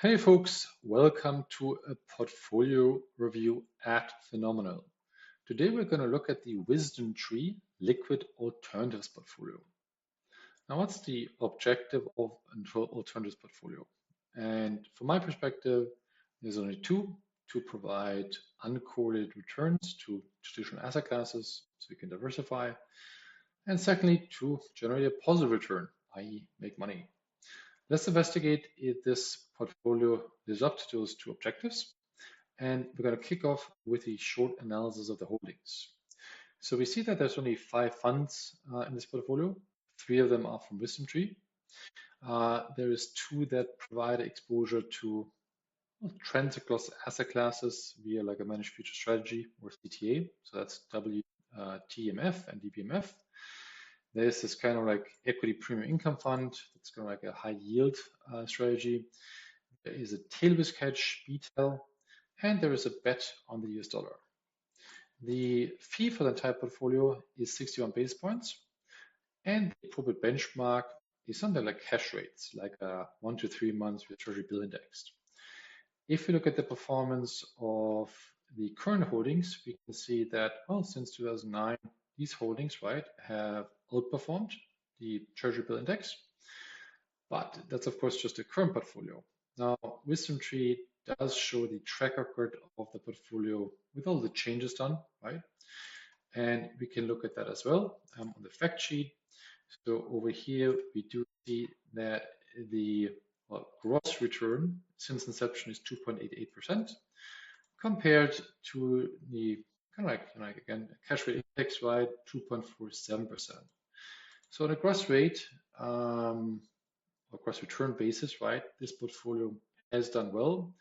Hey folks, welcome to a portfolio review at Finominal. Today we're going to look at the WisdomTree liquid alternatives portfolio. Now, what's the objective of an alternatives portfolio? And from my perspective, there's only two: to provide uncorrelated returns to traditional asset classes so you can diversify, and secondly, to generate a positive return, i.e., make money. Let's investigate if this portfolio lives up to those two objectives. And we're going to kick off with a short analysis of the holdings. So we see that there's only 5 funds in this portfolio. 3 of them are from WisdomTree. There is 2 that provide exposure to trends across asset classes via like a managed future strategy or CTA. So that's WTMF and DBMF. There's this kind of like equity premium income fund that's kind of like a high yield strategy. There is a tail risk hedge, BTEL, and there is a bet on the US dollar. The fee for the entire portfolio is 61 basis points, and the appropriate benchmark is something like cash rates, like 1 to 3 months with Treasury bill indexed. If we look at the performance of the current holdings, we can see that, well, since 2009, these holdings, right, have outperformed the Treasury bill index. But that's, of course, just the current portfolio. Now, WisdomTree does show the track record of the portfolio with all the changes done, right? And we can look at that as well on the fact sheet. So over here, we do see that the gross return since inception is 2.88% compared to the kind of like again, cash rate index, right, 2.47%. So on a gross rate, or gross return basis, right, this portfolio has done well.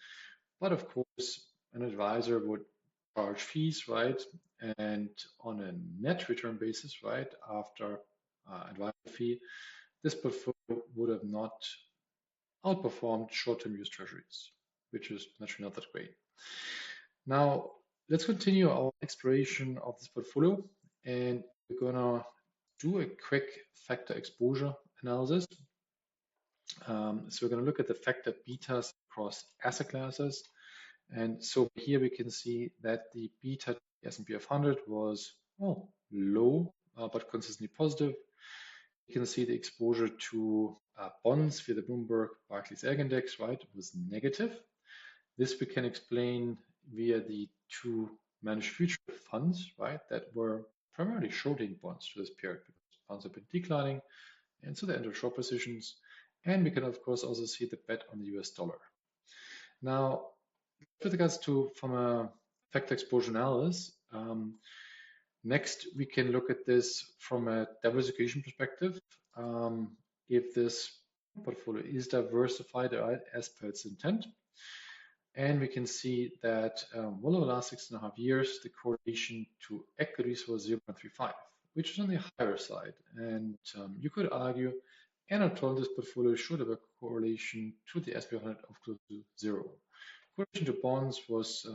But of course, an advisor would charge fees, right? And on a net return basis, right, after advisor fee, this portfolio would have not outperformed short-term US treasuries, which is naturally not that great. Now, let's continue our exploration of this portfolio, and we're gonna do a quick factor exposure analysis. So we're gonna look at the factor betas across asset classes. And so here we can see that the beta S&P 500 was, well, low, but consistently positive. You can see the exposure to bonds via the Bloomberg Barclays Agg Index, right, was negative. This we can explain via the 2 managed future funds, right, that were primarily shorting bonds through this period because bonds have been declining, and so they entered short positions. And we can, of course, also see the bet on the US dollar. Now, with regards to from a factor exposure analysis, next we can look at this from a diversification perspective. If this portfolio is diversified, right, as per its intent. And we can see that well, over the last 6.5 years, the correlation to equities was 0.35, which is on the higher side. And you could argue an alternatives portfolio should have a correlation to the S&P 500 of close to 0. Correlation to bonds was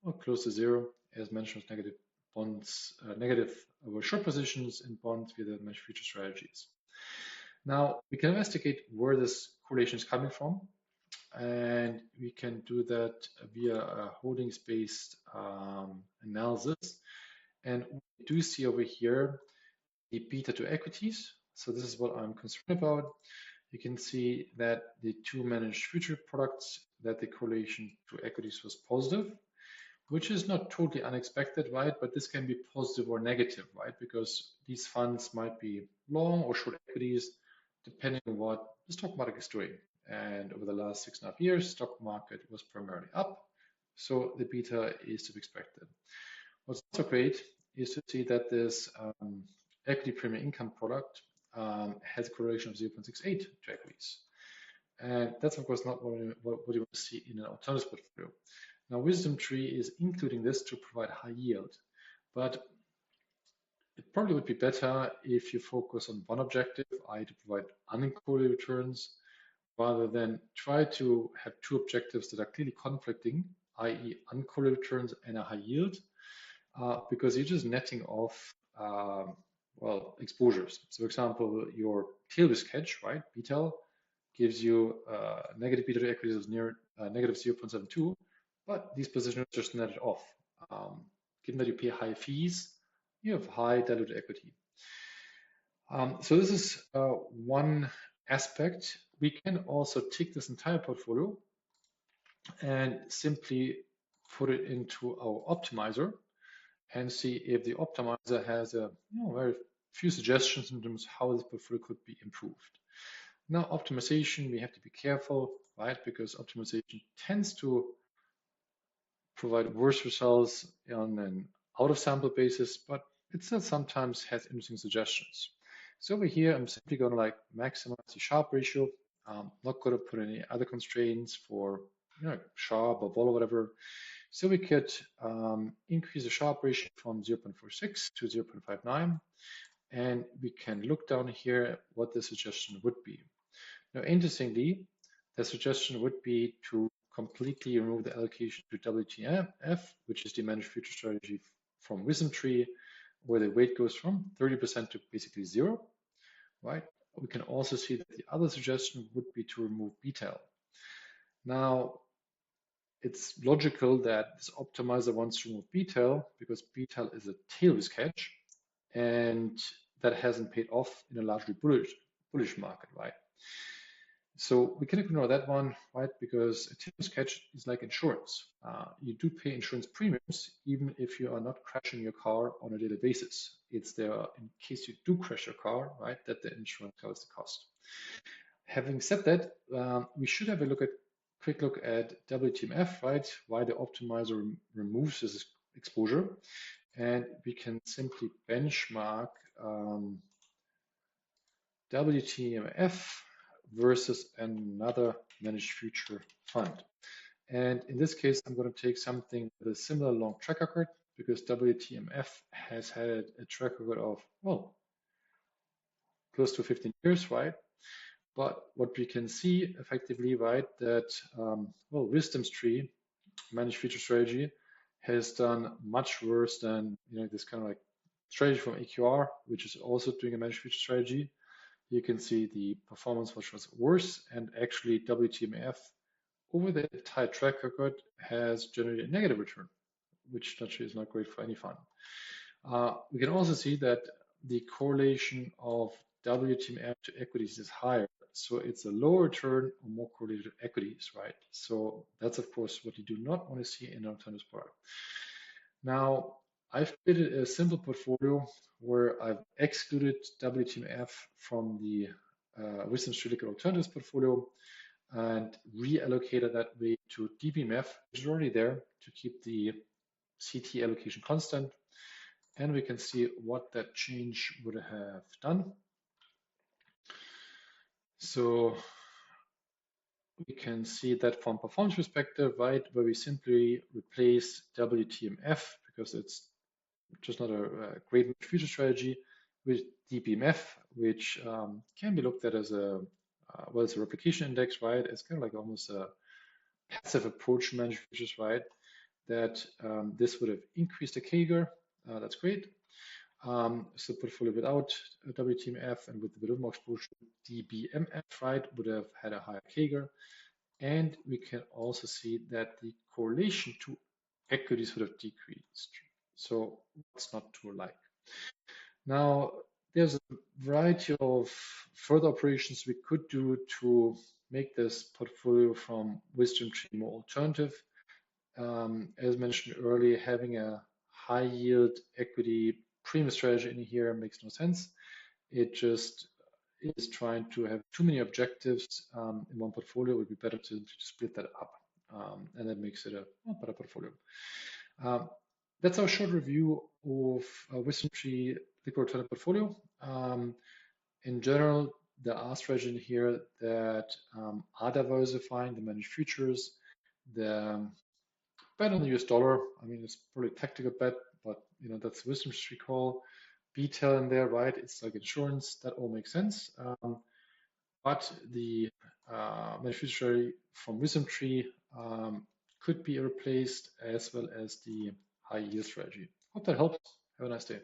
well, close to 0, as mentioned, was negative. Bonds negative were short positions in bonds via the managed future strategies. Now we can investigate where this correlation is coming from, and we can do that via a holdings-based analysis. And we do see over here the beta to equities. So this is what I'm concerned about. You can see that the 2 managed future products, that the correlation to equities was positive, which is not totally unexpected, right? But this can be positive or negative, right? Because these funds might be long or short equities, depending on what the stock market is doing. And over the last 6.5 years, stock market was primarily up, so the beta is to be expected. What's also great is to see that this equity premium income product has a correlation of 0.68 to equities. And that's, of course, not what you want to see in an alternatives portfolio. Now, WisdomTree is including this to provide high yield, but it probably would be better if you focus on one objective, i.e. to provide uncorrelated returns, rather than try to have 2 objectives that are clearly conflicting, i.e. uncorrelated returns and a high yield, because you're just netting off well, exposures. So for example, your tail risk hedge, right, BTEL, gives you negative beta to equities of near negative 0.72, but these positions are just netted off. Given that you pay high fees, you have high diluted equity. So this is one aspect. We can also take this entire portfolio and simply put it into our optimizer and see if the optimizer has a very few suggestions in terms of how this portfolio could be improved. Now, optimization, we have to be careful, right? Because optimization tends to provide worse results on an out of sample basis, but it still sometimes has interesting suggestions. So over here, I'm simply going to like maximize the Sharpe ratio. I'm not going to put any other constraints for Sharpe or vol or whatever. So we could increase the Sharpe ratio from 0.46 to 0.59, and we can look down here at what the suggestion would be. Now, interestingly, the suggestion would be to completely remove the allocation to WTF, which is the managed future strategy from WisdomTree, where the weight goes from 30% to basically 0, right? We can also see that the other suggestion would be to remove BTEL. Now, it's logical that this optimizer wants to remove BTEL because BTEL is a tail risk hedge, and that hasn't paid off in a largely bullish market, right? So we can ignore that one, right? Because a tail risk hedge is like insurance. You do pay insurance premiums even if you are not crashing your car on a daily basis. It's there in case you do crash your car, right? That the insurance covers the cost. Having said that, we should have a quick look at WTMF, right? Why the optimizer removes this exposure, and we can simply benchmark WTMF versus another managed future fund. And in this case, I'm going to take something with a similar long track record because WTMF has had a track record of, well, close to 15 years, right? But what we can see effectively, right, that, well, WisdomTree managed future strategy has done much worse than, this kind of like strategy from AQR, which is also doing a managed future strategy. You can see the performance which was worse, and actually WTMF over the entire track record has generated a negative return, which naturally is not great for any fund. We can also see that the correlation of WTMF to equities is higher. So it's a lower return or more correlated to equities, right? So that's, of course, what you do not want to see in an alternatives product. Now, I've created a simple portfolio where I've excluded WTMF from the WisdomTree Liquid Alternatives portfolio and reallocated that way to DBMF, which is already there, to keep the CT allocation constant. And we can see what that change would have done. So we can see that from performance perspective, right, where we simply replace WTMF because it's just not a great future strategy with DBMF, which can be looked at as a, well, it's a replication index, right? It's kind of like almost a passive approach to manage futures, right? That this would have increased the CAGR. That's great. So portfolio without WTMF and with the little more exposure, DBMF, right, would have had a higher CAGR. And we can also see that the correlation to equities would have decreased. So what's not to like? Now, there's a variety of further operations we could do to make this portfolio from WisdomTree more alternative. As mentioned earlier, having a high yield equity premium strategy in here makes no sense. It just is trying to have too many objectives in one portfolio. It would be better to split that up, and that makes it a better portfolio. That's our short review of WisdomTree Liquid Alternative portfolio. In general, there are strategies in here that are diversifying the managed futures. The bet on the US dollar, I mean, it's probably a tactical bet, but that's WisdomTree call. BTEL in there, right? It's like insurance. That all makes sense. But the managed future strategy from WisdomTree could be replaced, as well as the high yield strategy. Hope that helps. Have a nice day.